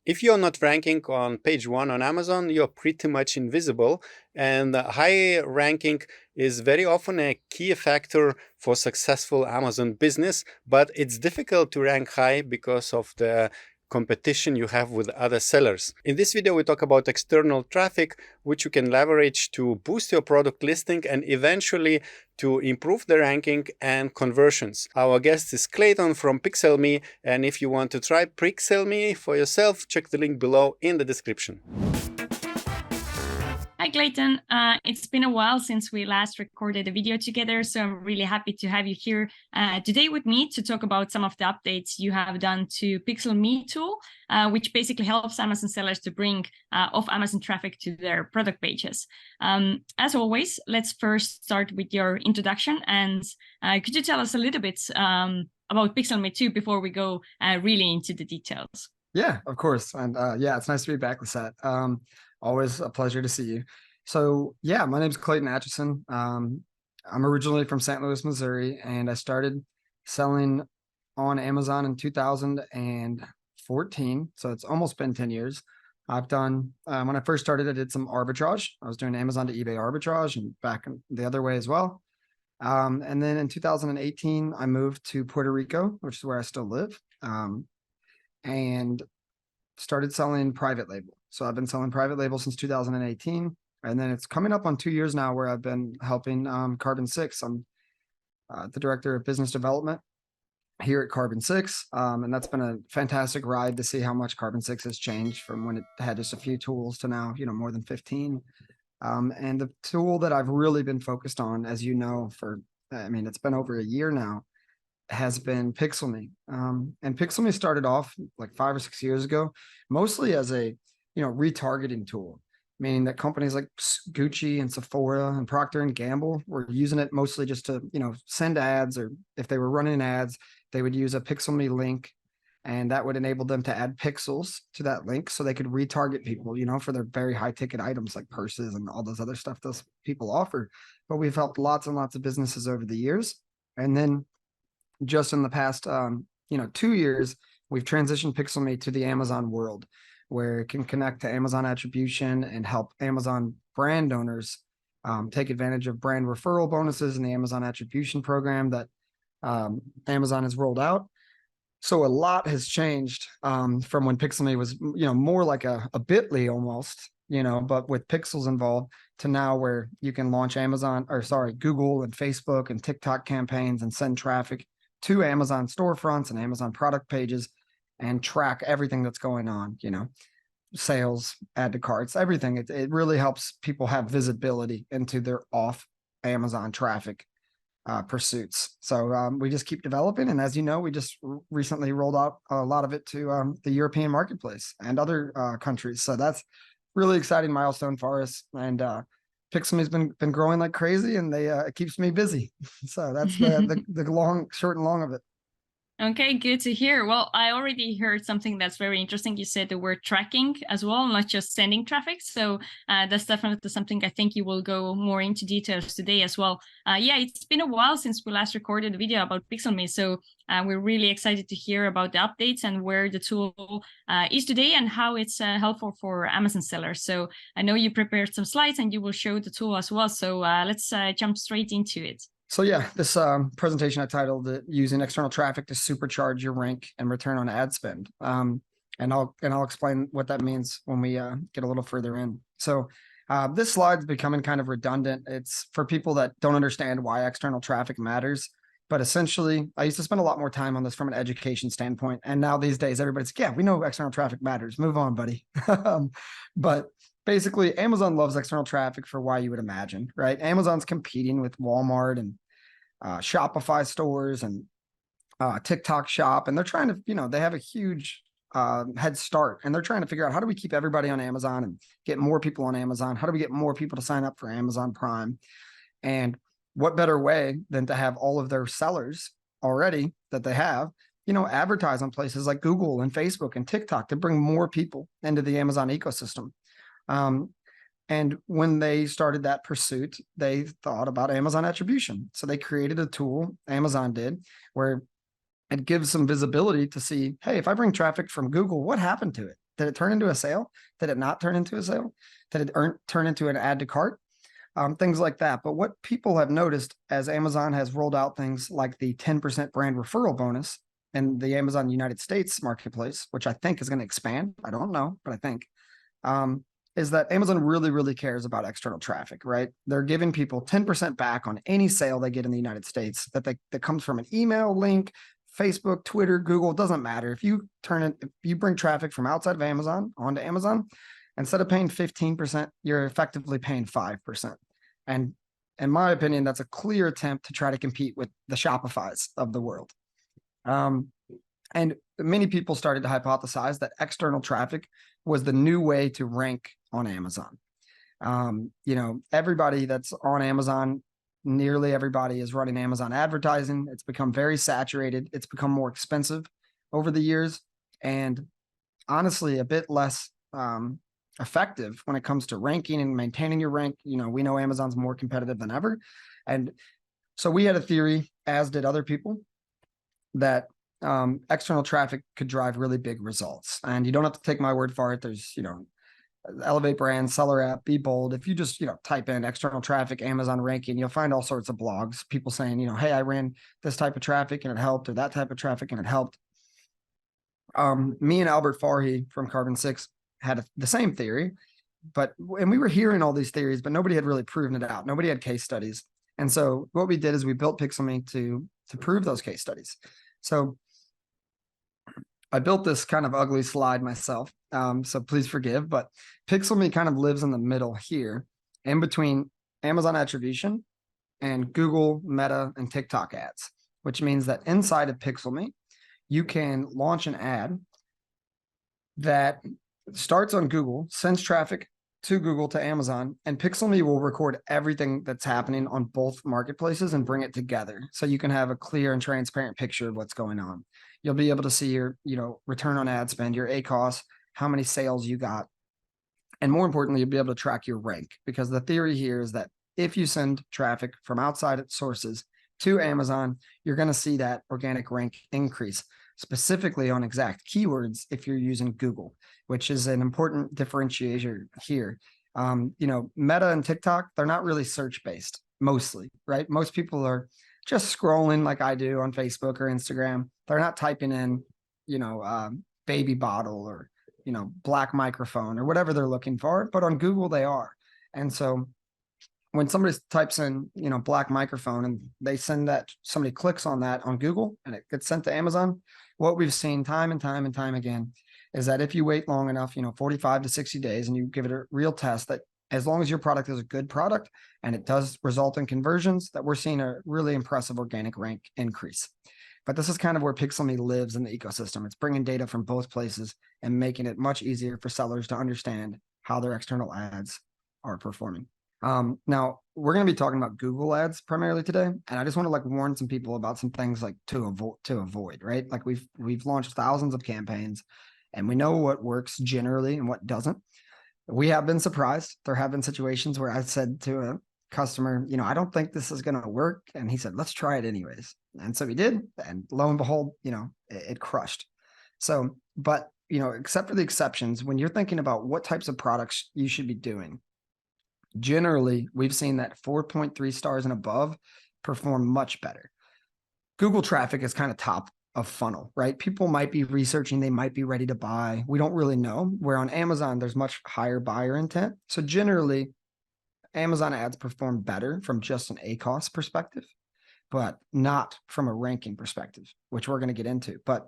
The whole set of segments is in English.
If you're not ranking on page one on Amazon, you're pretty much invisible. And high ranking is very often a key factor for successful Amazon business, but it's difficult to rank high because of the competition you have with other sellers. In this video, we talk about external traffic, which you can leverage to boost your product listing and eventually to improve the ranking and conversions. Our guest is Clayton from Pixelme, and if you want to try Pixelme for yourself, check the link below in the description. Hi, Clayton. It's been a while since we last recorded a video together, so I'm really happy to have you here today with me to talk about some of the updates you have done to Pixelme tool, which basically helps Amazon sellers to bring off-Amazon traffic to their product pages. As always, let's first start with your introduction, and could you tell us a little bit about Pixelme 2 before we go really into the details? Yeah, of course. And yeah, it's nice to be back, Lisette. Always a pleasure to see you. So yeah, my name is Clayton Atchison. I'm originally from St. Louis, Missouri, and I started selling on Amazon in 2014. So it's almost been 10 years. I've done, when I first started, I did some arbitrage. I was doing Amazon to eBay arbitrage and back the other way as well. And then in 2018, I moved to Puerto Rico, which is where I still live, and started selling private label. So I've been selling private label since 2018, and then it's coming up on 2 years now where I've been helping Carbon6. I'm the director of business development here at Carbon6, and that's been a fantastic ride to see how much Carbon6 has changed from when it had just a few tools to now, more than 15. And the tool that I've really been focused on, as you know, it's been over a year now, has been Pixelme. And Pixelme started off like 5 or 6 years ago, mostly as a retargeting tool, meaning that companies like Gucci and Sephora and Procter and Gamble were using it mostly just to send ads, or if they were running ads, they would use a Pixelme link, and that would enable them to add pixels to that link so they could retarget people, for their very high ticket items like purses and all those other stuff those people offer. But we've helped lots and lots of businesses over the years, and then just in the past 2 years, we've transitioned Pixelme to the Amazon world, where it can connect to Amazon attribution and help Amazon brand owners take advantage of brand referral bonuses in the Amazon attribution program that Amazon has rolled out. So a lot has changed from when Pixelme was, more like a Bitly almost, but with pixels involved, to now where you can launch Google and Facebook and TikTok campaigns and send traffic to Amazon storefronts and Amazon product pages and track everything that's going on, sales, add to carts, everything. It really helps people have visibility into their off Amazon traffic pursuits. So we just keep developing. And as you know, we just recently rolled out a lot of it to the European marketplace and other countries. So that's really exciting milestone for us. And Pixelme has been growing like crazy, and it keeps me busy. So that's the short and long of it. Okay, good to hear. Well, I already heard something that's very interesting. You said the word tracking as well, not just sending traffic. So that's definitely something I think you will go more into details today as well. Yeah, it's been a while since we last recorded a video about Pixelme. So we're really excited to hear about the updates and where the tool is today and how it's helpful for Amazon sellers. So I know you prepared some slides and you will show the tool as well. So let's jump straight into it. So yeah, this presentation I titled it "Using External Traffic to Supercharge Your Rank and Return on Ad Spend," and I'll explain what that means when we get a little further in. So this slide's becoming kind of redundant. It's for people that don't understand why external traffic matters. But essentially, I used to spend a lot more time on this from an education standpoint, and now these days everybody's yeah, we know external traffic matters. Move on, buddy. But basically, Amazon loves external traffic for why you would imagine, right? Amazon's competing with Walmart and Shopify stores and TikTok Shop, and they're trying to, they have a huge head start, and they're trying to figure out how do we keep everybody on Amazon and get more people on Amazon? How do we get more people to sign up for Amazon Prime? And what better way than to have all of their sellers already that they have, advertise on places like Google and Facebook and TikTok to bring more people into the Amazon ecosystem. And when they started that pursuit, they thought about Amazon attribution. So they created a tool, Amazon did, where it gives some visibility to see, hey, if I bring traffic from Google, what happened to it? Did it turn into a sale? Did it not turn into a sale? Did it turn into an add to cart? Things like that. But what people have noticed as Amazon has rolled out things like the 10% brand referral bonus in the Amazon United States marketplace, which I think is going to expand. I don't know, but I think, is that Amazon really, really cares about external traffic, right? They're giving people 10% back on any sale they get in the United States that comes from an email link, Facebook, Twitter, Google, it doesn't matter. If you bring traffic from outside of Amazon onto Amazon, instead of paying 15%, you're effectively paying 5%. And in my opinion, that's a clear attempt to try to compete with the Shopify's of the world. And many people started to hypothesize that external traffic was the new way to rank on Amazon. Everybody that's on Amazon, nearly everybody is running Amazon advertising. It's become very saturated. It's become more expensive over the years, and honestly, a bit less effective when it comes to ranking and maintaining your rank. We know Amazon's more competitive than ever. And so we had a theory, as did other people, that external traffic could drive really big results. And you don't have to take my word for it. There's, Elevate Brand, Seller App, Be Bold. If you just, type in external traffic, Amazon ranking, you'll find all sorts of blogs, people saying, hey, I ran this type of traffic and it helped, or that type of traffic and it helped. Me and Albert Farhi from Carbon6 had the same theory, and we were hearing all these theories, but nobody had really proven it out. Nobody had case studies. And so what we did is we built Pixelme to prove those case studies. So I built this kind of ugly slide myself, so please forgive, but Pixelme kind of lives in the middle here, in between Amazon attribution and Google, Meta, and TikTok ads, which means that inside of Pixelme, you can launch an ad that starts on Google, sends traffic to Google to Amazon, and Pixelme will record everything that's happening on both marketplaces and bring it together. So you can have a clear and transparent picture of what's going on. You'll be able to see your, return on ad spend, your ACoS, how many sales you got. And more importantly, you'll be able to track your rank, because the theory here is that if you send traffic from outside sources to Amazon, you're going to see that organic rank increase, specifically on exact keywords if you're using Google, which is an important differentiator here. Meta and TikTok, they're not really search-based, mostly, right? Most people are just scrolling like I do on Facebook or Instagram. They're not typing in, baby bottle or, black microphone or whatever they're looking for, but on Google they are. And so when somebody types in, black microphone and somebody clicks on that on Google and it gets sent to Amazon, what we've seen time and time and time again is that if you wait long enough, 45 to 60 days, and you give it a real test, that as long as your product is a good product and it does result in conversions, that we're seeing a really impressive organic rank increase. But this is kind of where Pixelme lives in the ecosystem. It's bringing data from both places and making it much easier for sellers to understand how their external ads are performing. Now we're going to be talking about Google ads primarily today, and I just want to warn some people about some things to avoid, right? Like we've launched thousands of campaigns, and we know what works generally and what doesn't. We have been surprised. There have been situations where I said to a customer, I don't think this is going to work, and he said, let's try it anyways. And so we did, and lo and behold, it crushed. So, but except for the exceptions, when you're thinking about what types of products you should be doing, generally, we've seen that 4.3 stars and above perform much better. Google traffic is kind of top of funnel, right? People might be researching, they might be ready to buy. We don't really know. Where on Amazon, there's much higher buyer intent. So generally, Amazon ads perform better from just an ACoS perspective, but not from a ranking perspective, which we're going to get into. But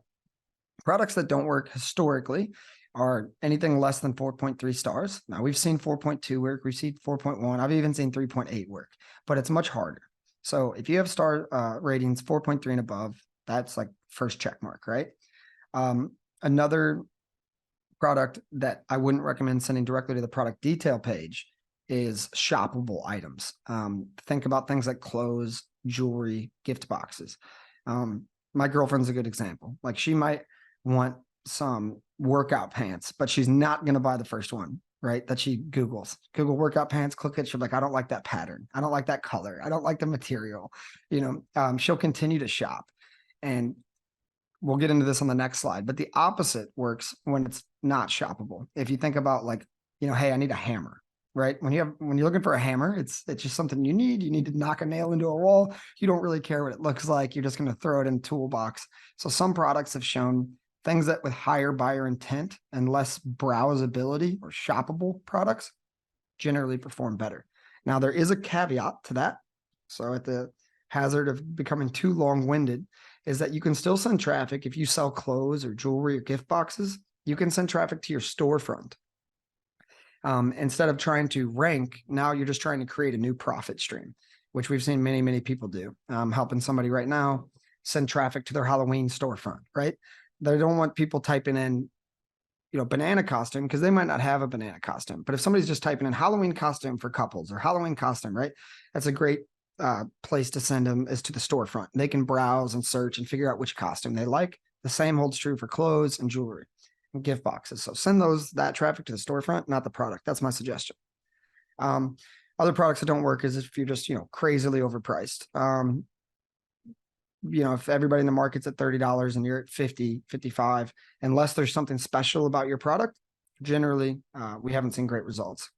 products that don't work historically are anything less than 4.3 stars. Now we've seen 4.2 work, we've seen 4.1, I've even seen 3.8 work, but it's much harder. So if you have star ratings 4.3 and above, that's like first check mark, right? Another product that I wouldn't recommend sending directly to the product detail page is shoppable items. Think about things like clothes, jewelry, gift boxes. My girlfriend's a good example. Like she might want some workout pants, but she's not going to buy the first one, right? That she Google workout pants, click it. She'll be like, I don't like that pattern. I don't like that color. I don't like the material. She'll continue to shop. And we'll get into this on the next slide, but the opposite works when it's not shoppable. If you think about like, hey, I need a hammer, right? When you're looking for a hammer, it's just something you need to knock a nail into a wall. You don't really care what it looks like. You're just going to throw it in a toolbox. So some products have shown things that with higher buyer intent and less browsability or shoppable products generally perform better. Now, there is a caveat to that. So at the hazard of becoming too long-winded, is that you can still send traffic. If you sell clothes or jewelry or gift boxes, you can send traffic to your storefront. Instead of trying to rank, now you're just trying to create a new profit stream, which we've seen many, many people do. Helping somebody right now send traffic to their Halloween storefront, right? They don't want people typing in, banana costume, because they might not have a banana costume. But if somebody's just typing in Halloween costume for couples or Halloween costume, right? That's a great place to send them, is to the storefront. They can browse and search and figure out which costume they like. The same holds true for clothes and jewelry and gift boxes. So send that traffic to the storefront, not the product. That's my suggestion. Other products that don't work is if you're just, crazily overpriced. If everybody in the market's at $30 and you're at 50, 55, unless there's something special about your product, generally, we haven't seen great results.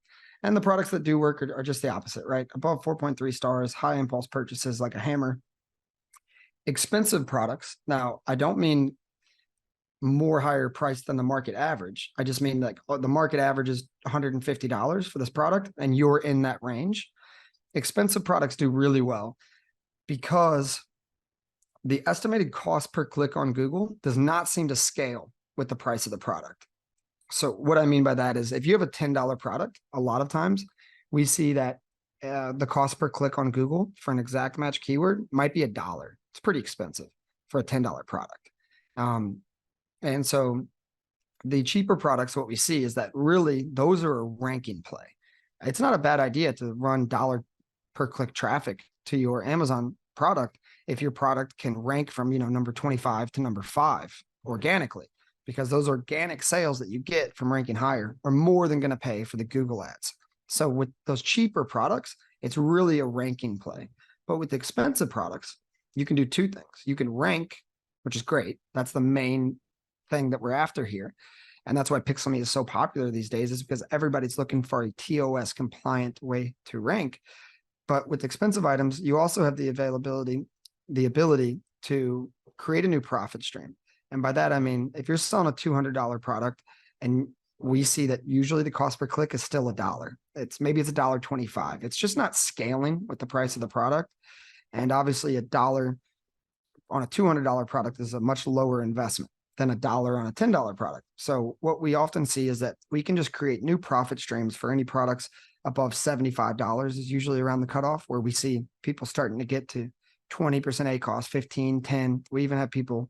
And the products that do work are just the opposite, right? Above 4.3 stars, high impulse purchases like a hammer. Expensive products. Now, I don't mean more higher price than the market average. I just mean like the market average is $150 for this product and you're in that range. Expensive products do really well because the estimated cost per click on Google does not seem to scale with the price of the product. So what I mean by that is if you have a $10 product, a lot of times we see that the cost per click on Google for an exact match keyword might be $1. It's pretty expensive for a $10 product. And so the cheaper products, what we see is that really those are a ranking play. It's not a bad idea to run dollar per click traffic to your Amazon product if your product can rank from, number 25 to number 5 organically, because those organic sales that you get from ranking higher are more than going to pay for the Google ads. So with those cheaper products, it's really a ranking play. But with expensive products, you can do two things. You can rank, which is great. That's the main thing that we're after here. And that's why Pixelme is so popular these days, is because everybody's looking for a TOS compliant way to rank. But with expensive items, you also have the ability to create a new profit stream. And by that, I mean, if you're selling a $200 product and we see that usually the cost per click is still $1, maybe it's $1.25. It's just not scaling with the price of the product. And obviously $1 on a $200 product is a much lower investment than $1 on a $10 product. So what we often see is that we can just create new profit streams for any products above $75 is usually around the cutoff, where we see people starting to get to 20% ACoS, 15, 10. We even have people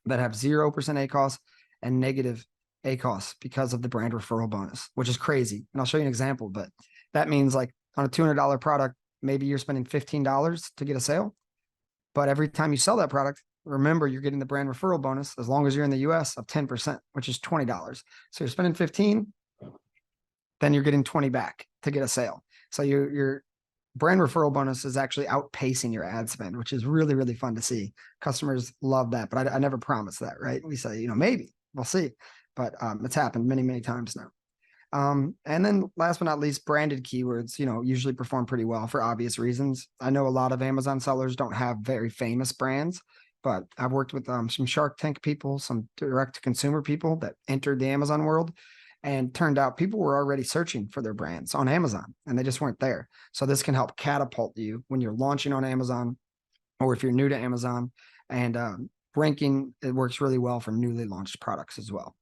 that have 0% ACoS and negative ACoS because of the brand referral bonus, which is crazy. And I'll show you an example, but that means like on a $200 product, maybe you're spending $15 to get a sale. But every time you sell that product, remember you're getting the brand referral bonus as long as you're in the US of 10%, which is $20. So you're spending 15, then you're getting 20 back to get a sale. So your brand referral bonus is actually outpacing your ad spend, which is really, really fun to see. Customers love that, but I never promise that, right? We say, maybe we'll see, but it's happened many, many times now. And then last but not least, branded keywords, usually perform pretty well for obvious reasons. I know a lot of Amazon sellers don't have very famous brands, but I've worked with some Shark Tank people, some direct to consumer people that entered the Amazon world, and turned out people were already searching for their brands on Amazon and they just weren't there. So this can help catapult you when you're launching on Amazon, or if you're new to Amazon, and ranking, it works really well for newly launched products as well.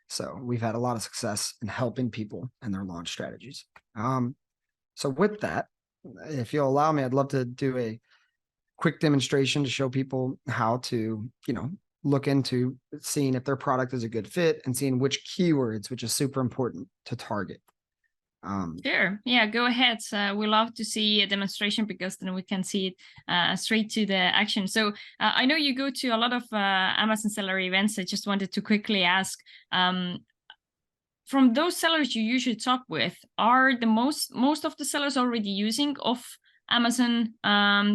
So we've had a lot of success in helping people and their launch strategies. So with that, if you'll allow me, I'd love to do a quick demonstration to show people how to, look into seeing if their product is a good fit and seeing which keywords, which is super important to target. Sure. Yeah, go ahead. We love to see a demonstration because then we can see it straight to the action. So I know you go to a lot of Amazon seller events. I just wanted to quickly ask, from those sellers you usually talk with, are the most of the sellers already using off Amazon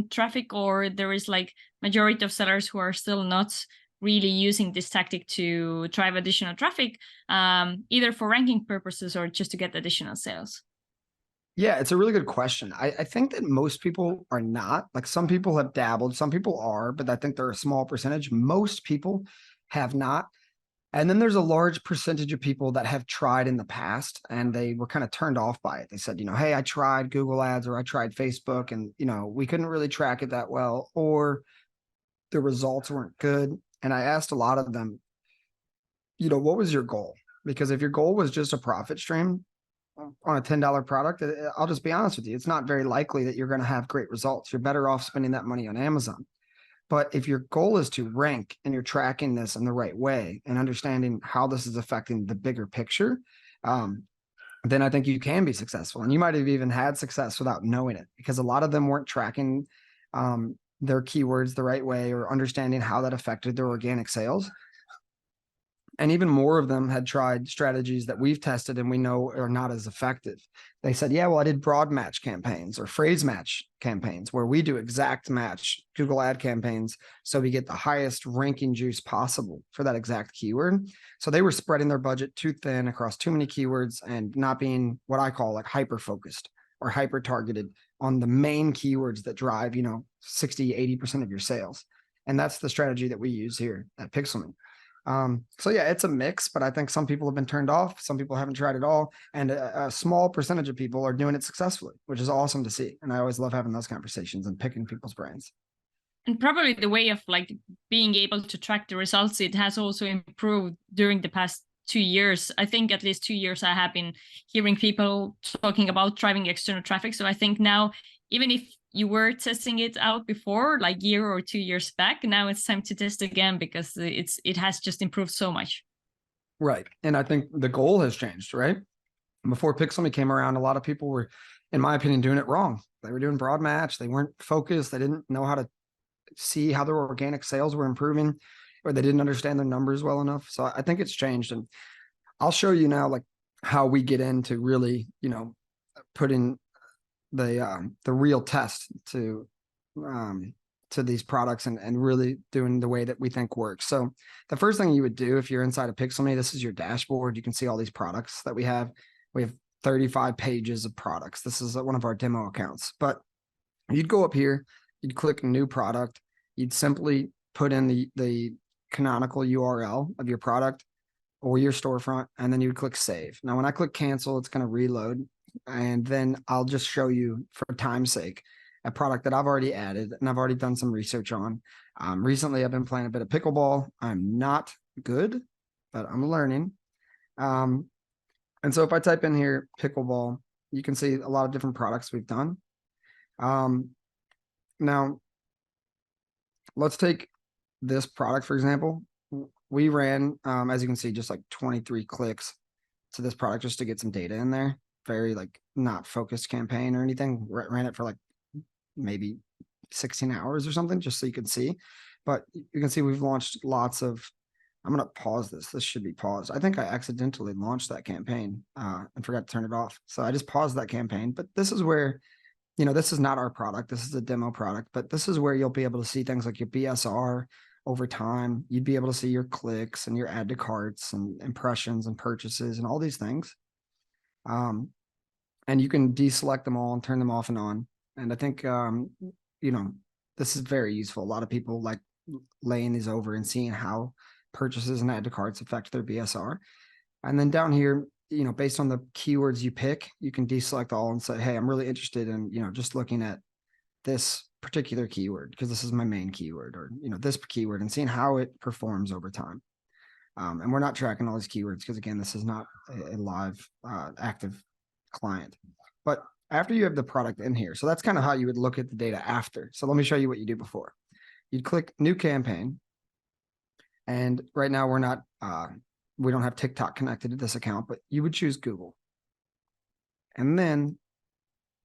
traffic, or there is like majority of sellers who are still not really using this tactic to drive additional traffic, either for ranking purposes or just to get additional sales? Yeah, it's a really good question. I think that most people are not. Like some people have dabbled, some people are, but I think they're a small percentage. Most people have not. And then there's a large percentage of people that have tried in the past and they were kind of turned off by it. They said, hey, I tried Google Ads or I tried Facebook and, we couldn't really track it that well, or the results weren't good. And I asked a lot of them, what was your goal? Because if your goal was just a profit stream on a $10 product, I'll just be honest with you, it's not very likely that you're going to have great results. You're better off spending that money on Amazon. But if your goal is to rank and you're tracking this in the right way and understanding how this is affecting the bigger picture, then I think you can be successful. And you might have even had success without knowing it, because a lot of them weren't tracking their keywords the right way or understanding how that affected their organic sales. And even more of them had tried strategies that we've tested and we know are not as effective. They said, yeah, well, I did broad match campaigns or phrase match campaigns where we do exact match Google ad campaigns. So we get the highest ranking juice possible for that exact keyword. So they were spreading their budget too thin across too many keywords and not being what I call like hyper-focused or hyper-targeted on the main keywords that drive, 60, 80% of your sales. And that's the strategy that we use here at Pixelman. So yeah, it's a mix, but I think some people have been turned off. Some people haven't tried at all. And a small percentage of people are doing it successfully, which is awesome to see. And I always love having those conversations and picking people's brains. And probably the way of like being able to track the results, it has also improved during the past 2 years. I think at least 2 years I have been hearing people talking about driving external traffic. So I think now, even if you were testing it out before, like year or 2 years back, now it's time to test again because it has just improved so much. Right. And I think the goal has changed, right? Before Pixelmy came around, a lot of people were, in my opinion, doing it wrong. They were doing broad match. They weren't focused. They didn't know how to see how their organic sales were improving, or they didn't understand their numbers well enough. So I think it's changed. And I'll show you now like how we get into really, putting the real test to these products and really doing the way that we think works. So the first thing you would do if you're inside of Pixelmy, this is your dashboard. You can see all these products that we have. We have 35 pages of products. This is one of our demo accounts, but you'd go up here, you'd click new product. You'd simply put in the canonical URL of your product or your storefront, and then you would click save. Now, when I click cancel, it's going to reload. And then I'll just show you, for time's sake, a product that I've already added and I've already done some research on. Recently, I've been playing a bit of pickleball. I'm not good, but I'm learning. And so if I type in here, pickleball, you can see a lot of different products we've done. Now, let's take this product, for example. We ran, as you can see, just like 23 clicks to this product just to get some data in there. Very like not focused campaign or anything. Ran it for like maybe 16 hours or something, just so you can see. But you can see we've launched lots of, I'm going to pause this. This should be paused. I think I accidentally launched that campaign and forgot to turn it off. So I just paused that campaign. But this is where, this is not our product. This is a demo product, but this is where you'll be able to see things like your BSR over time. You'd be able to see your clicks and your add to carts and impressions and purchases and all these things. And you can deselect them all and turn them off and on. And I think, this is very useful. A lot of people like laying these over and seeing how purchases and add to carts affect their BSR. And then down here, based on the keywords you pick, you can deselect all and say, hey, I'm really interested in, just looking at this particular keyword because this is my main keyword, or, this keyword, and seeing how it performs over time. And we're not tracking all these keywords because, again, this is not a live active client. But after you have the product in here, so that's kind of how you would look at the data after. So let me show you what you do before. You'd click new campaign. And right now we're not, we don't have TikTok connected to this account, but you would choose Google. And then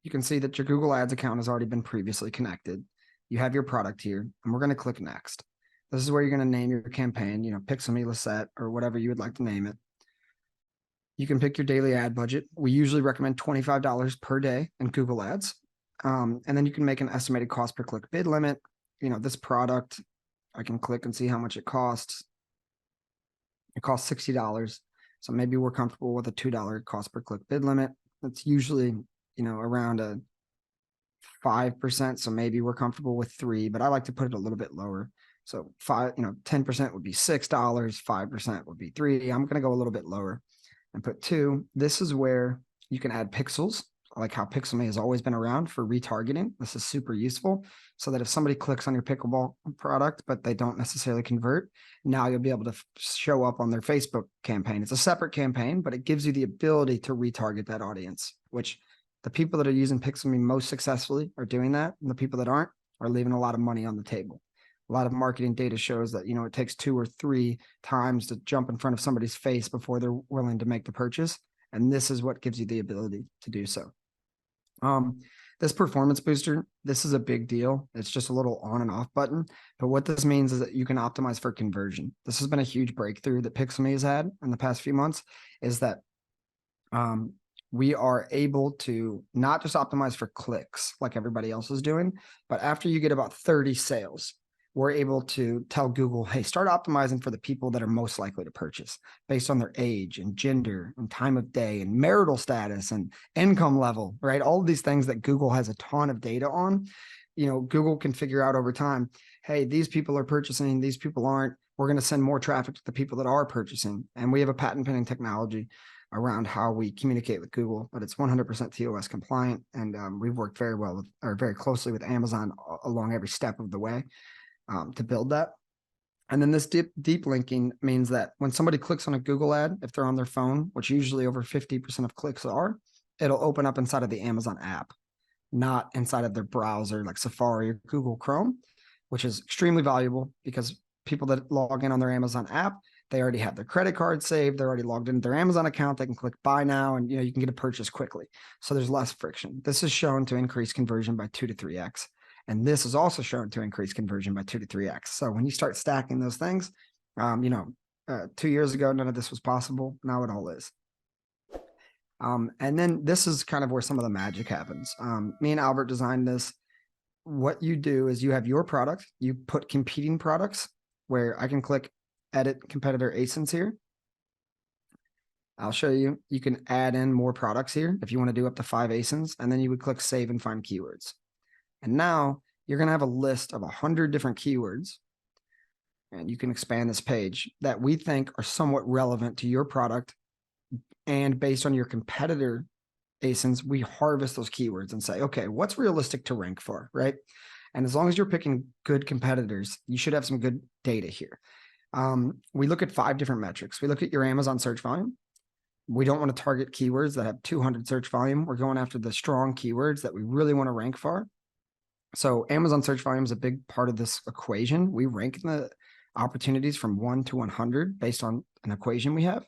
you can see that your Google Ads account has already been previously connected. You have your product here, and we're going to click next. This is where you're going to name your campaign, Pixelmy Lisette or whatever you would like to name it. You can pick your daily ad budget. We usually recommend $25 per day in Google Ads. And then you can make an estimated cost per click bid limit. This product, I can click and see how much it costs. It costs $60. So maybe we're comfortable with a $2 cost per click bid limit. That's usually, around a 5%. So maybe we're comfortable with 3, but I like to put it a little bit lower. So 10% would be $6, 5% would be 3. I'm going to go a little bit lower and put 2. This is where you can add pixels, like how Pixelme has always been around for retargeting. This is super useful so that if somebody clicks on your pickleball product, but they don't necessarily convert, now you'll be able to show up on their Facebook campaign. It's a separate campaign, but it gives you the ability to retarget that audience, which the people that are using Pixelme most successfully are doing that. And the people that aren't are leaving a lot of money on the table. A lot of marketing data shows that, it takes 2 or 3 times to jump in front of somebody's face before they're willing to make the purchase. And this is what gives you the ability to do so. This performance booster, this is a big deal. It's just a little on and off button. But what this means is that you can optimize for conversion. This has been a huge breakthrough that Pixelme has had in the past few months, is that we are able to not just optimize for clicks like everybody else is doing, but after you get about 30 sales, we're able to tell Google, hey, start optimizing for the people that are most likely to purchase based on their age and gender and time of day and marital status and income level, right? All of these things that Google has a ton of data on. Google can figure out over time, hey, these people are purchasing, these people aren't. We're going to send more traffic to the people that are purchasing. And we have a patent pending technology around how we communicate with Google, but it's 100% TOS compliant. And we've worked very well with, or very closely with Amazon along every step of the way. To build that. And then this deep linking means that when somebody clicks on a Google ad, if they're on their phone, which usually over 50% of clicks are, it'll open up inside of the Amazon app, not inside of their browser like Safari or Google Chrome, which is extremely valuable because people that log in on their Amazon app, they already have their credit card saved. They're already logged into their Amazon account. They can click buy now and you can get a purchase quickly. So there's less friction. This is shown to increase conversion by 2 to 3x. And this is also shown to increase conversion by 2 to 3x. So when you start stacking those things, 2 years ago, none of this was possible. Now it all is. And then this is kind of where some of the magic happens. Me and Albert designed this. What you do is you have your product, you put competing products where I can click edit competitor ASINs here. I'll show you. You can add in more products here if you want to do up to 5 ASINs, and then you would click save and find keywords. And now you're going to have a list of 100 different keywords, and you can expand this page that we think are somewhat relevant to your product. And based on your competitor ASINs, we harvest those keywords and say, okay, what's realistic to rank for, right? And as long as you're picking good competitors, you should have some good data here. We look at 5 different metrics. We look at your Amazon search volume. We don't want to target keywords that have 200 search volume. We're going after the strong keywords that we really want to rank for. So Amazon search volume is a big part of this equation. We rank the opportunities from 1 to 100 based on an equation we have.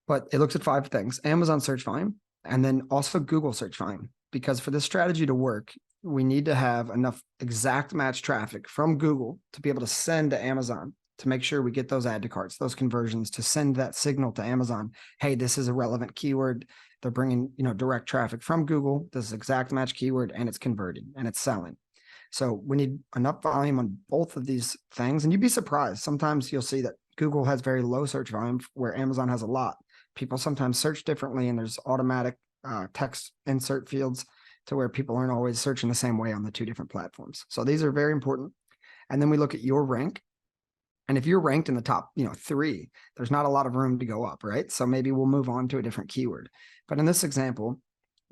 But it looks at 5 things: Amazon search volume, and then also Google search volume. Because for this strategy to work, we need to have enough exact match traffic from Google to be able to send to Amazon to make sure we get those add to carts, those conversions, to send that signal to Amazon. Hey, this is a relevant keyword. They're bringing, direct traffic from Google. This is exact match keyword, and it's converting and it's selling. So we need enough volume on both of these things. And you'd be surprised. Sometimes you'll see that Google has very low search volume where Amazon has a lot. People sometimes search differently, and there's automatic text insert fields to where people aren't always searching the same way on the 2 different platforms. So these are very important. And then we look at your rank. And if you're ranked in the top, 3, there's not a lot of room to go up, right? So maybe we'll move on to a different keyword. But in this example,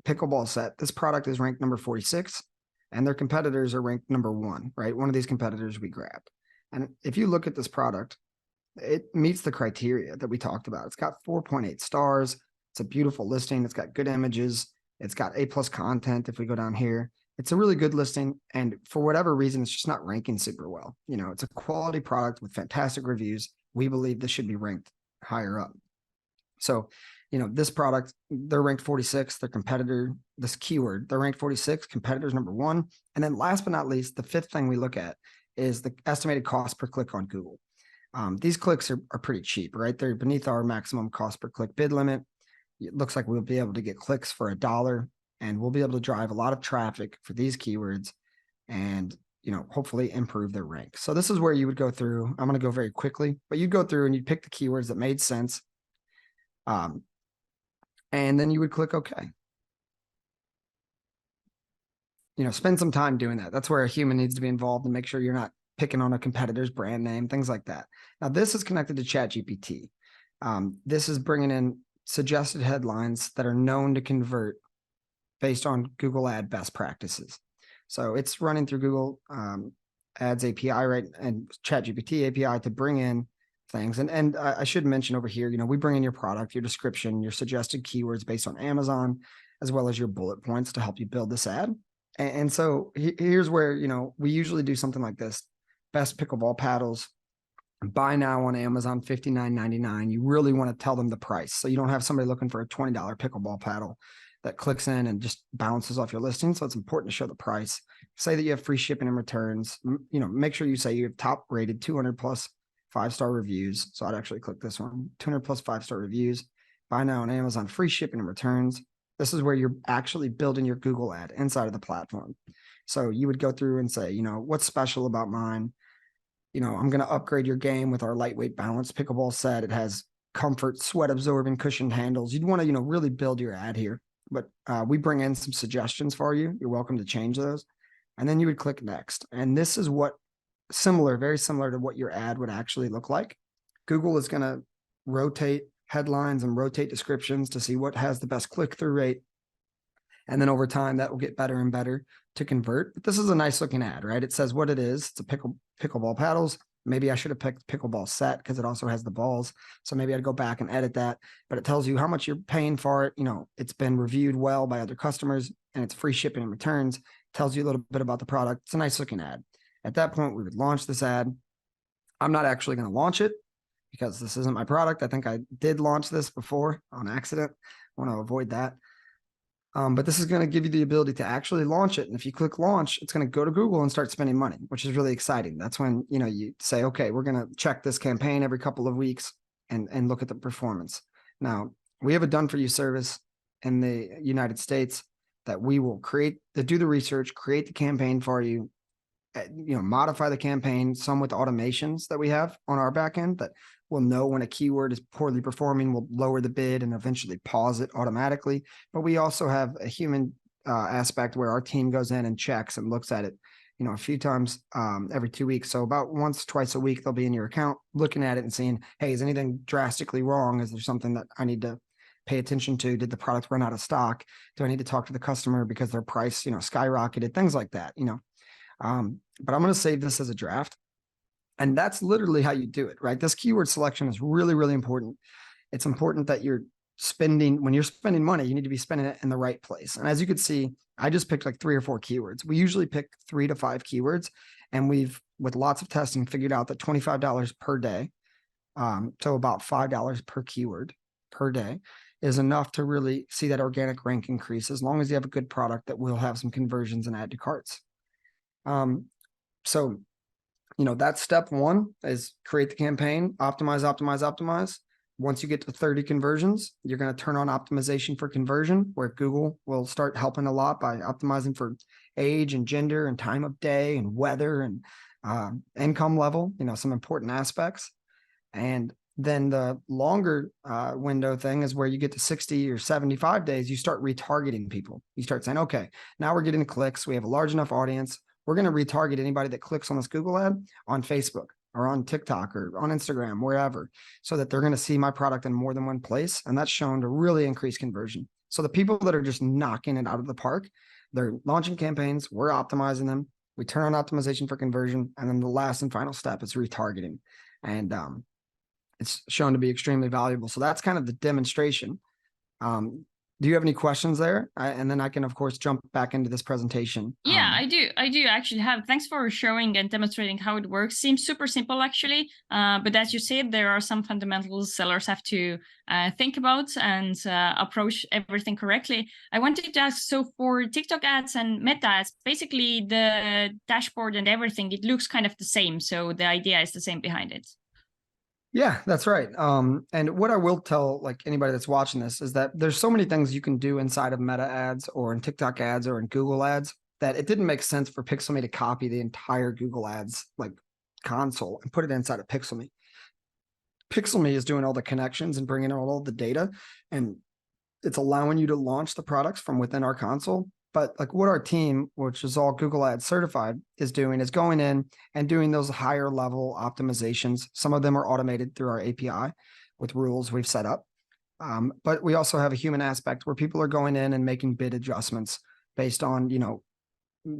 pickleball set, this product is ranked number 46, and their competitors are ranked number 1, right? One of these competitors we grabbed. And if you look at this product, it meets the criteria that we talked about. It's got 4.8 stars. It's a beautiful listing. It's got good images. It's got A+ content. If we go down here, it's a really good listing. And for whatever reason, it's just not ranking super well. It's a quality product with fantastic reviews. We believe this should be ranked higher up. So, this product, they're ranked 46, their competitor, this keyword, they're ranked 46, competitors number 1. And then last but not least, the 5th thing we look at is the estimated cost per click on Google. These clicks are pretty cheap, right? They're beneath our maximum cost per click bid limit. It looks like we'll be able to get clicks for $1, and we'll be able to drive a lot of traffic for these keywords. And, hopefully improve their rank. So this is where you would go through. I'm going to go very quickly, but you'd go through and you'd pick the keywords that made sense. And then you would click OK. Spend some time doing that. That's where a human needs to be involved and make sure you're not picking on a competitor's brand name, things like that. Now, this is connected to ChatGPT. This is bringing in suggested headlines that are known to convert based on Google Ad best practices. So it's running through Google Ads API, right, and ChatGPT API to bring in things. And I should mention over here, we bring in your product, your description, your suggested keywords based on Amazon, as well as your bullet points to help you build this ad. And so here's where, we usually do something like this. Best pickleball paddles, buy now on Amazon, $59.99. You really want to tell them the price. So you don't have somebody looking for a $20 pickleball paddle that clicks in and just bounces off your listing. So it's important to show the price. Say that you have free shipping and returns. Make sure you say you have top rated 200 plus 5-star reviews. So I'd actually click this one, 200 plus 5-star reviews. Buy now on Amazon, free shipping and returns. This is where you're actually building your Google ad inside of the platform. So you would go through and say, what's special about mine? I'm going to upgrade your game with our lightweight balanced pickleball set. It has comfort, sweat absorbing cushioned handles. You'd want to, really build your ad here, but we bring in some suggestions for you. You're welcome to change those. And then you would click next. And this is very similar to what your ad would actually look like. Google is going to rotate headlines and rotate descriptions to see what has the best click-through rate. And then over time, that will get better and better to convert. But this is a nice looking ad, right? It says what it is. It's a pickleball paddles. Maybe I should have picked pickleball set because it also has the balls. So maybe I'd go back and edit that. But it tells you how much you're paying for it. It's been reviewed well by other customers and it's free shipping and returns. It tells you a little bit about the product. It's a nice looking ad. At that point, we would launch this ad. I'm not actually going to launch it because this isn't my product. I think I did launch this before on accident. I want to avoid that. But this is going to give you the ability to actually launch it. And if you click launch, it's going to go to Google and start spending money, which is really exciting. That's when, you say, okay, we're going to check this campaign every couple of weeks and look at the performance. Now, we have a done for you service in the United States that we will do the research, create the campaign for you, modify the campaign, some with automations that we have on our back end that will know when a keyword is poorly performing, we'll lower the bid and eventually pause it automatically. But we also have a human aspect where our team goes in and checks and looks at it, a few times every 2 weeks. So about once, twice a week, they'll be in your account looking at it and seeing, hey, is anything drastically wrong? Is there something that I need to pay attention to? Did the product run out of stock? Do I need to talk to the customer because their price, skyrocketed? Things like that, but I'm going to save this as a draft. And that's literally how you do it, right? This keyword selection is really, really important. It's important that when you're spending money, you need to be spending it in the right place. And as you can see, I just picked like 3 or 4 keywords. We usually pick 3 to 5 keywords. And we've, with lots of testing, figured out that $25 per day, so about $5 per keyword per day, is enough to really see that organic rank increase as long as you have a good product that will have some conversions and add to carts. So that's step 1 is create the campaign, optimize. Once you get to 30 conversions, you're going to turn on optimization for conversion, where Google will start helping a lot by optimizing for age and gender and time of day and weather and income level, some important aspects. And then the longer window thing is where you get to 60 or 75 days, you start retargeting people. You start saying, okay, now we're getting clicks. We have a large enough audience. We're going to retarget anybody that clicks on this Google ad on Facebook or on TikTok or on Instagram, wherever, so that they're going to see my product in more than one place. And that's shown to really increase conversion. So the people that are just knocking it out of the park, they're launching campaigns, we're optimizing them. We turn on optimization for conversion. And then the last and final step is retargeting. And it's shown to be extremely valuable. So that's kind of the demonstration. Do you have any questions there? And then I can, of course, jump back into this presentation. Yeah, I do actually have. Thanks for showing and demonstrating how it works. Seems super simple, actually. But as you said, there are some fundamentals sellers have to think about and approach everything correctly. I wanted to ask, so for TikTok ads and Meta ads, basically the dashboard and everything, it looks kind of the same. So the idea is the same behind it. Yeah, that's right. And what I will tell like anybody that's watching this is that there's so many things you can do inside of Meta ads or in TikTok ads or in Google ads that it didn't make sense for Pixelme to copy the entire Google Ads like console and put it inside of Pixelme. Pixelme is doing all the connections and bringing all the data, and it's allowing you to launch the products from within our console. But like what our team, which is all Google Ads certified, is doing is going in and doing those higher level optimizations. Some of them are automated through our API with rules we've set up. But we also have a human aspect where people are going in and making bid adjustments based on, you know,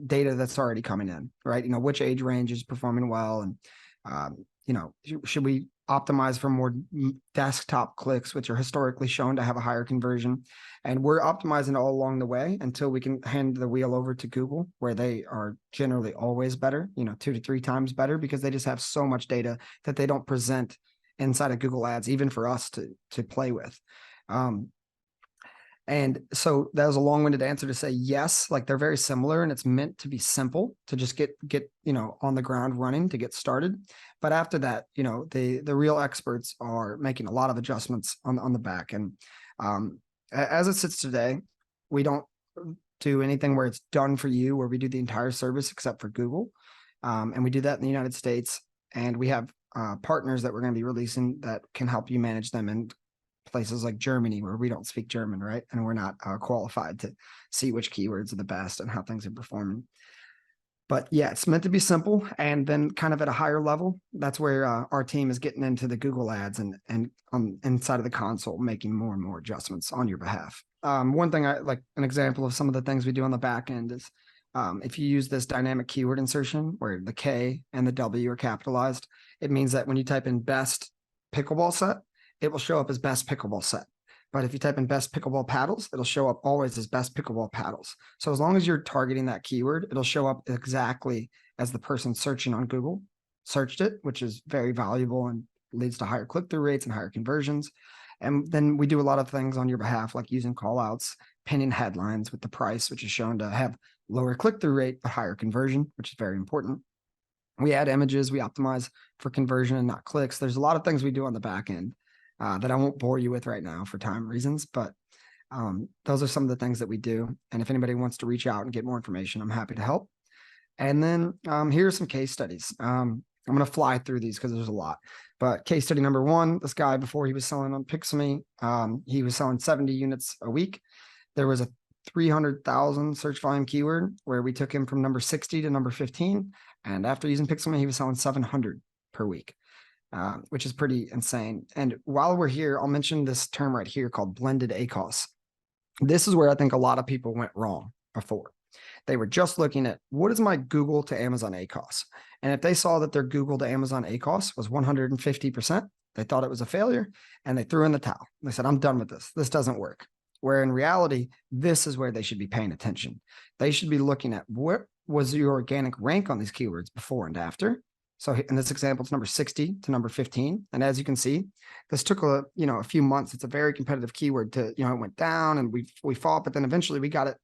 data that's already coming in, right? You know, which age range is performing well, and you know, should we optimize for more desktop clicks, which are historically shown to have a higher conversion. And we're optimizing all along the way until we can hand the wheel over to Google, where they are generally always better, you know, 2 to 3 times better, because they just have so much data that they don't present inside of Google Ads, even for us to play with. And so that was a long-winded answer to say yes, like they're very similar, and it's meant to be simple to just get you know, on the ground running to get started. But after that, you know, the real experts are making a lot of adjustments on the back. And as it sits today, we don't do anything where it's done for you, where we do the entire service except for Google. And we do that in the United States. And we have partners that we're going to be releasing that can help you manage them in places like Germany, where we don't speak German, right? And we're not qualified to see which keywords are the best and how things are performing. But yeah, it's meant to be simple. And then kind of at a higher level, that's where our team is getting into the Google Ads and inside of the console, making more and more adjustments on your behalf. One thing I like, an example of some of the things we do on the back end is if you use this dynamic keyword insertion where the K and the W are capitalized, it means that when you type in best pickleball set, it will show up as best pickleball set. But if you type in best pickleball paddles, it'll show up always as best pickleball paddles. So as long as you're targeting that keyword, it'll show up exactly as the person searching on Google searched it, which is very valuable and leads to higher click-through rates and higher conversions. And then we do a lot of things on your behalf, like using callouts, pinning headlines with the price, which is shown to have lower click-through rate, but higher conversion, which is very important. We add images, we optimize for conversion and not clicks. There's a lot of things we do on the back end that I won't bore you with right now for time reasons, but those are some of the things that we do. And if anybody wants to reach out and get more information, I'm happy to help. And then here are some case studies. I'm going to fly through these because there's a lot. But case study number 1, this guy, before he was selling on Pixelme, he was selling 70 units a week. There was a 300,000 search volume keyword where we took him from number 60 to number 15. And after using Pixelme, he was selling 700 per week. Which is pretty insane. And while we're here, I'll mention this term right here called blended ACoS. This is where I think a lot of people went wrong before. They were just looking at what is my Google to Amazon ACoS. And if they saw that their Google to Amazon ACoS was 150%, they thought it was a failure and they threw in the towel. They said, I'm done with this. This doesn't work. Where in reality, this is where they should be paying attention. They should be looking at what was your organic rank on these keywords before and after. So in this example, it's number 60 to number 15. And as you can see, this took a few months. It's a very competitive keyword to, it went down and we fought, but then eventually we got it,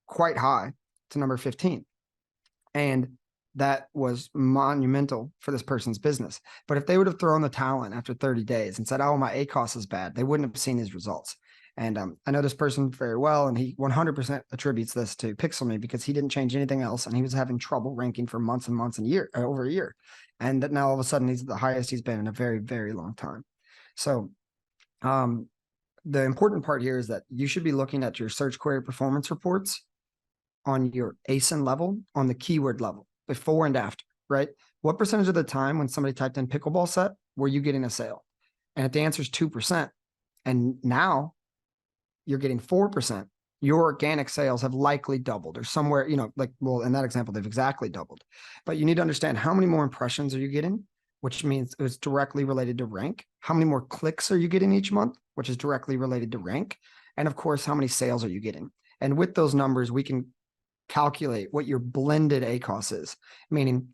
quite high to number 15. And that was monumental for this person's business. But if they would have thrown the towel in after 30 days and said, oh, my ACoS is bad, they wouldn't have seen these results. And I know this person very well, and he 100% attributes this to Pixelme because he didn't change anything else, and he was having trouble ranking for months and months and over a year. And that now all of a sudden he's the highest he's been in a very, very long time. So the important part here is that you should be looking at your search query performance reports on your ASIN level, on the keyword level, before and after, right? What percentage of the time when somebody typed in pickleball set, were you getting a sale? And if the answer is 2%, and now you're getting 4%, your organic sales have likely doubled or somewhere, in that example, they've exactly doubled. But you need to understand how many more impressions are you getting, which means it's directly related to rank. How many more clicks are you getting each month, which is directly related to rank? And of course, how many sales are you getting? And with those numbers, we can calculate what your blended ACoS is, meaning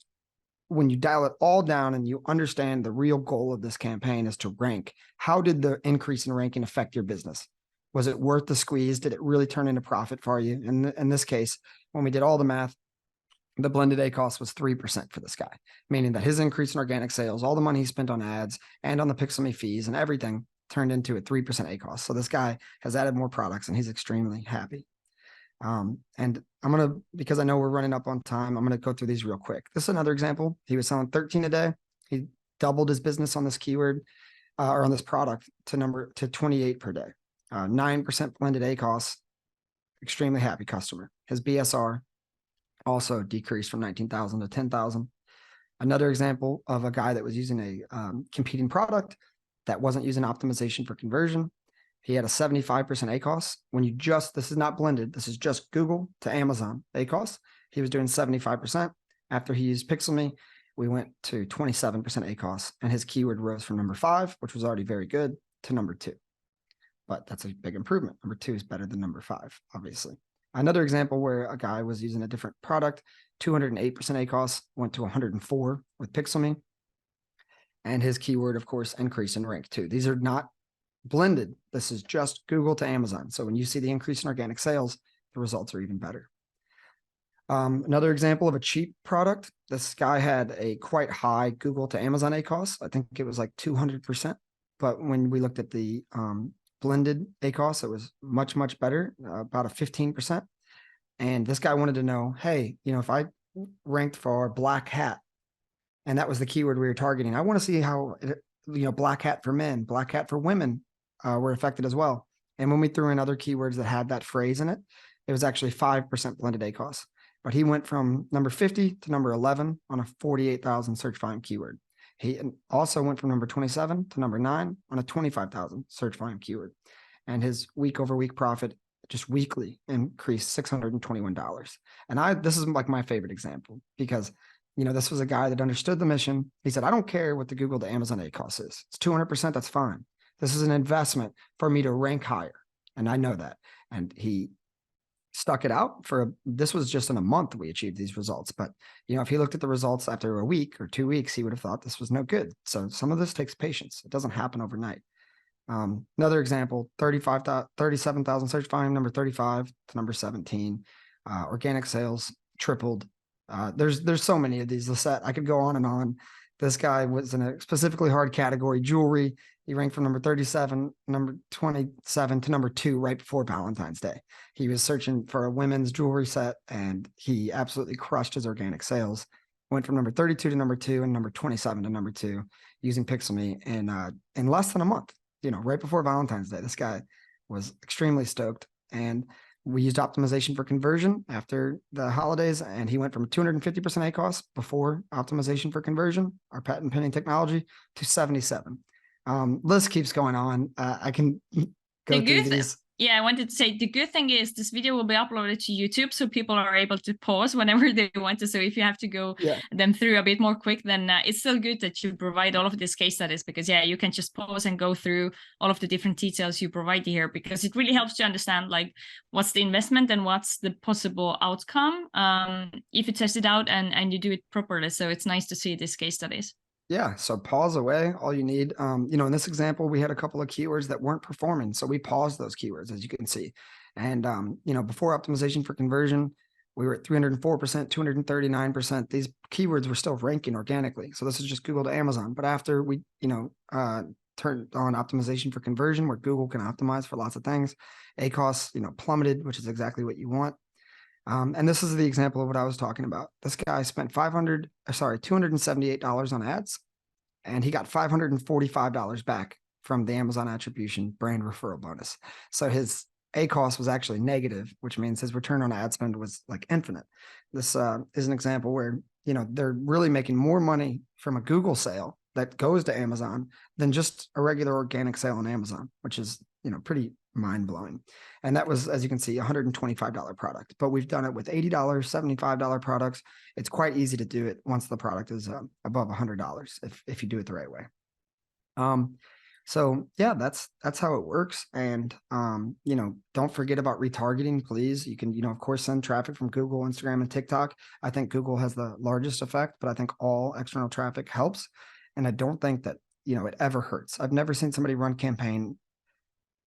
when you dial it all down and you understand the real goal of this campaign is to rank, how did the increase in ranking affect your business? Was it worth the squeeze? Did it really turn into profit for you? And in this case, when we did all the math, the blended ACoS was 3% for this guy, meaning that his increase in organic sales, all the money he spent on ads and on the Pixelme fees and everything turned into a 3% ACoS. So this guy has added more products and he's extremely happy. And because I know we're running up on time, I'm going to go through these real quick. This is another example. He was selling 13 a day. He doubled his business on this keyword or on this product to 28 per day. 9% blended ACOS, extremely happy customer. His BSR also decreased from 19,000 to 10,000. Another example of a guy that was using a competing product that wasn't using optimization for conversion. He had a 75% ACOS. This is not blended, this is just Google to Amazon ACOS. He was doing 75%. After he used Pixelme, we went to 27% ACOS, and his keyword rose from number 5, which was already very good, to number 2. But that's a big improvement. Number 2 is better than number 5, obviously. Another example where a guy was using a different product, 208% ACOS, went to 104 with Pixelme. And his keyword, of course, increased in rank 2. These are not blended. This is just Google to Amazon. So when you see the increase in organic sales, the results are even better. Another example of a cheap product. This guy had a quite high Google to Amazon ACOS. I think it was like 200%. But when we looked at the blended ACOS, it was much, much better, about a 15%. And this guy wanted to know, hey, if I ranked for black hat, and that was the keyword we were targeting, I want to see how, black hat for men, black hat for women were affected as well. And when we threw in other keywords that had that phrase in it, it was actually 5% blended ACOS. But he went from number 50 to number 11 on a 48,000 search volume keyword. He also went from number 27 to number 9 on a 25,000 search volume keyword. And his week over week profit just weekly increased $621. And this is like my favorite example because, this was a guy that understood the mission. He said, I don't care what the Google to Amazon ACOS is. It's 200%. That's fine. This is an investment for me to rank higher. And I know that. And he stuck it out this was just in a month we achieved these results. But, if he looked at the results after a week or 2 weeks, he would have thought this was no good. So some of this takes patience. It doesn't happen overnight. Another example, 37,000 search volume, number 35 to number 17. Organic sales tripled. There's so many of these, Lisette. I could go on and on. This guy was in a specifically hard category, jewelry. He ranked from number 37, number 27 to number 2 right before Valentine's Day. He was searching for a women's jewelry set, and he absolutely crushed his organic sales. Went from number 32 to number 2 and number 27 to number 2 using Pixelme in less than a month. Right before Valentine's Day. This guy was extremely stoked, and we used optimization for conversion after the holidays, and he went from 250% ACOS before optimization for conversion, our patent pending technology, to 77. List keeps going on. I can go through these. Yeah, I wanted to say the good thing is this video will be uploaded to YouTube, so people are able to pause whenever they want to. So if you have to go them through a bit more quick, then it's still good that you provide all of these case studies because you can just pause and go through all of the different details you provide here because it really helps to understand like what's the investment and what's the possible outcome if you test it out and you do it properly. So it's nice to see these case studies. Yeah, so pause away, all you need. In this example, we had a couple of keywords that weren't performing. So we paused those keywords, as you can see. And, before optimization for conversion, we were at 304%, 239%. These keywords were still ranking organically. So this is just Google to Amazon. But after we, turned on optimization for conversion, where Google can optimize for lots of things, ACOS, plummeted, which is exactly what you want. And this is the example of what I was talking about. This guy spent $278 on ads, and he got $545 back from the Amazon attribution brand referral bonus. So his ACOS was actually negative, which means his return on ad spend was like infinite. This is an example where, they're really making more money from a Google sale that goes to Amazon than just a regular organic sale on Amazon, which is, pretty mind-blowing. And that was, as you can see, $125 product, but we've done it with $80, $75 products. It's quite easy to do it once the product is above $100 if you do it the right way. So yeah, that's how it works. And don't forget about retargeting, please. You can, of course, send traffic from Google, Instagram, and TikTok. I think Google has the largest effect, but I think all external traffic helps. And I don't think that it ever hurts. I've never seen somebody run campaign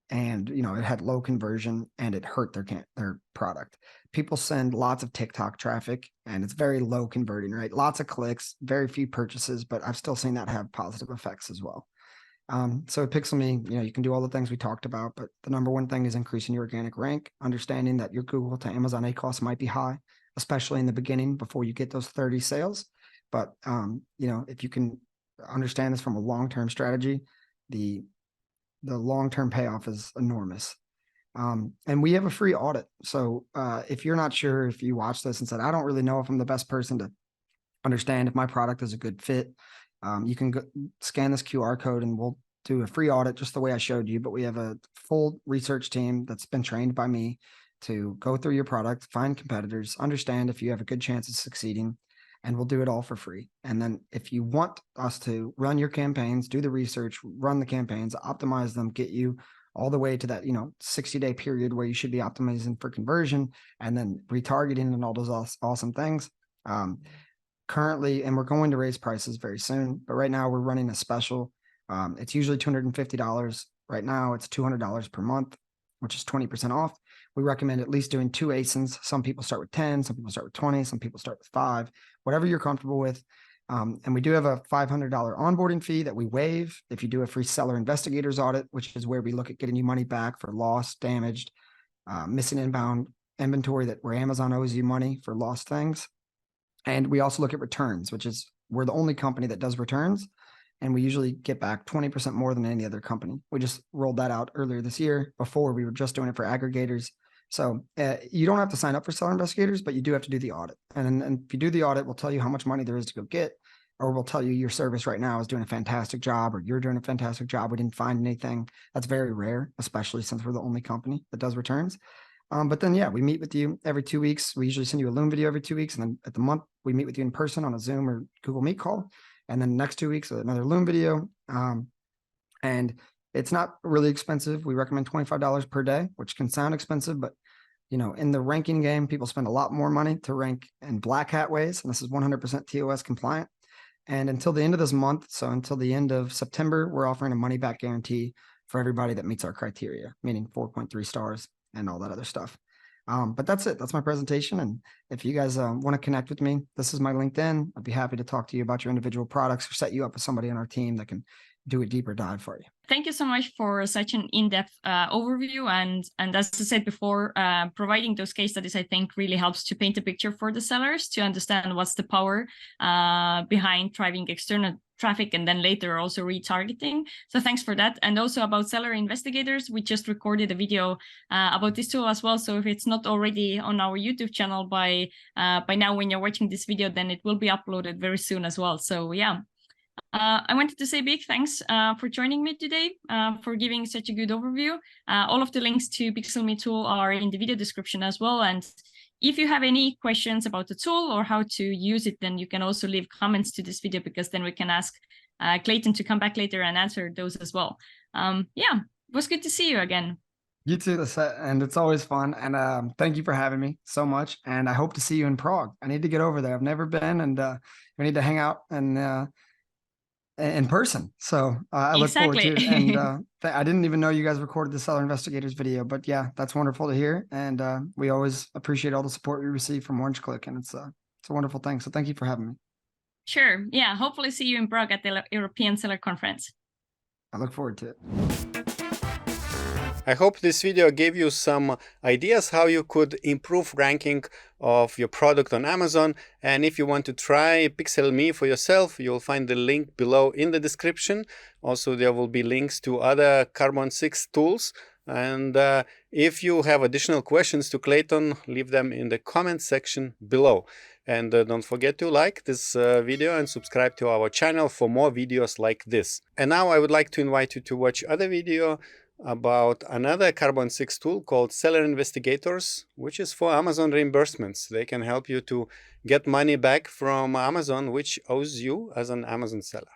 and it had low conversion and it hurt their product. People send lots of TikTok traffic and it's very low converting, right? Lots of clicks, very few purchases, but I've still seen that have positive effects as well. So at Pixelme, you can do all the things we talked about, but the number one thing is increasing your organic rank, understanding that your Google to Amazon ACoS might be high, especially in the beginning before you get those 30 sales. But, if you can understand this from a long-term strategy, the long-term payoff is enormous. And we have a free audit. So if you're not sure, if you watch this and said, I don't really know if I'm the best person to understand if my product is a good fit, you can scan this QR code and we'll do a free audit just the way I showed you. But we have a full research team that's been trained by me to go through your product, find competitors, understand if you have a good chance of succeeding, and we'll do it all for free. And then if you want us to run your campaigns, do the research, run the campaigns, optimize them, get you all the way to that 60-day period where you should be optimizing for conversion and then retargeting and all those awesome things. Currently, and we're going to raise prices very soon, but right now we're running a special. It's usually $250. Right now it's $200 per month, which is 20% off. We recommend at least doing 2 ASINs. Some people start with 10, some people start with 20, some people start with 5, whatever you're comfortable with. And we do have a $500 onboarding fee that we waive if you do a free seller investigators audit, which is where we look at getting you money back for lost, damaged, missing inbound inventory where Amazon owes you money for lost things. And we also look at returns, which is we're the only company that does returns. And we usually get back 20% more than any other company. We just rolled that out earlier this year. Before, we were just doing it for aggregators. So you don't have to sign up for seller investigators, but you do have to do the audit. And if you do the audit, we'll tell you how much money there is to go get, or we'll tell you your service right now is doing a fantastic job, or you're doing a fantastic job. We didn't find anything. That's very rare, especially since we're the only company that does returns. But then, we meet with you every 2 weeks. We usually send you a Loom video every 2 weeks. And then at the month, we meet with you in person on a Zoom or Google Meet call. And then next 2 weeks, another Loom video. And it's not really expensive. We recommend $25 per day, which can sound expensive, but in the ranking game, people spend a lot more money to rank in black hat ways. And this is 100% TOS compliant. And until the end of this month, so until the end of September, we're offering a money back guarantee for everybody that meets our criteria, meaning 4.3 stars and all that other stuff. But that's it. That's my presentation. And if you guys want to connect with me, this is my LinkedIn. I'd be happy to talk to you about your individual products or set you up with somebody on our team that can do a deeper dive for you. Thank you so much for such an in-depth overview. And as I said before, providing those case studies, I think really helps to paint a picture for the sellers to understand what's the power behind driving external traffic and then later also retargeting. So thanks for that. And also about seller investigators, we just recorded a video about this tool as well. So if it's not already on our YouTube channel by now when you're watching this video, then it will be uploaded very soon as well. So I wanted to say big thanks for joining me today, for giving such a good overview. All of the links to Pixelme tool are in the video description as well. And if you have any questions about the tool or how to use it, then you can also leave comments to this video, because then we can ask Clayton to come back later and answer those as well. It was good to see you again. You too, and it's always fun. And thank you for having me so much. And I hope to see you in Prague. I need to get over there. I've never been, and we need to hang out and in person. So I look forward to it. And I didn't even know you guys recorded the Seller Investigators video, but that's wonderful to hear. And we always appreciate all the support we receive from OrangeClick, and it's a wonderful thing. So thank you for having me. Sure. Hopefully see you in Prague at the European Seller Conference. I look forward to it. I hope this video gave you some ideas how you could improve ranking of your product on Amazon. And if you want to try Pixelme for yourself, you'll find the link below in the description. Also, there will be links to other Carbon 6 tools. And if you have additional questions to Clayton, leave them in the comment section below. And don't forget to like this video and subscribe to our channel for more videos like this. And now I would like to invite you to watch other video about another Carbon 6 tool called Seller Investigators, which is for Amazon reimbursements. They can help you to get money back from Amazon, which owes you as an Amazon seller.